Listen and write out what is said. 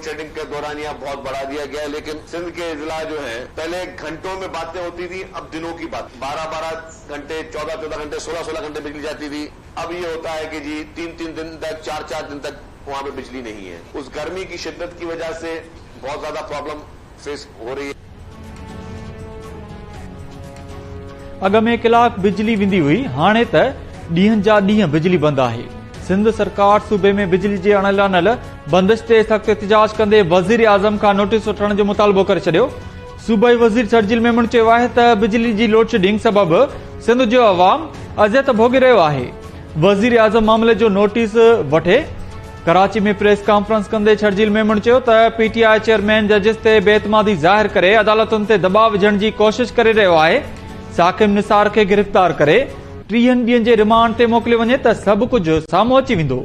Load shedding के दौरान यह बहुत बढ़ा दिया गया है, लेकिन सिंध के जिला जो है पहले घंटों में बातें होती थी, अब दिनों की बात, 12-12 घंटे, 14-14 घंटे, 16-16 घंटे बिजली जाती थी। अब ये होता है कि जी 3-3 दिन तक, 4-4 दिन तक वहां पे बिजली नहीं है। उस गर्मी की शिद्दत की वजह से बहुत ज्यादा प्रॉब्लम फेस हो रही है। अग में कलाक बिजली वेंदी हुई, हाणे त ॾींहनि जा ॾींहं बिजली बंद आहे। सिंध सरकार सूबे में बिजली जे अणियल बंदिश ते सख़्त एहतिजाज कंदे वज़ीर आज़म खां नोटिस वठण जो मुतालबो करे छॾियो। सूबाई वज़ीर शर्जील मेमन चयो आहे त बिजली जी लोड शेडिंग सबबि सिंध जो अवाम अज़ियत भोगे रहियो आहे। वज़ीर आज़म मामले जो नोटिस वठे कराची में प्रेस कॉन्फ्रेंस कंदे शर्जील मेमन चयो त पीटीआई चेयरमैन जजिस ते बेइतमादी ज़ाहिर करे अदालतुनि ते दबाव विझण जी कोशिश करे रहियो आहे। साकिब निसार खे गिरफ़्तार करे 30 ॾींहनि जे रिमांड ते मोकिलियो वञे त सभु कुझु साम्हूं अची वेंदो।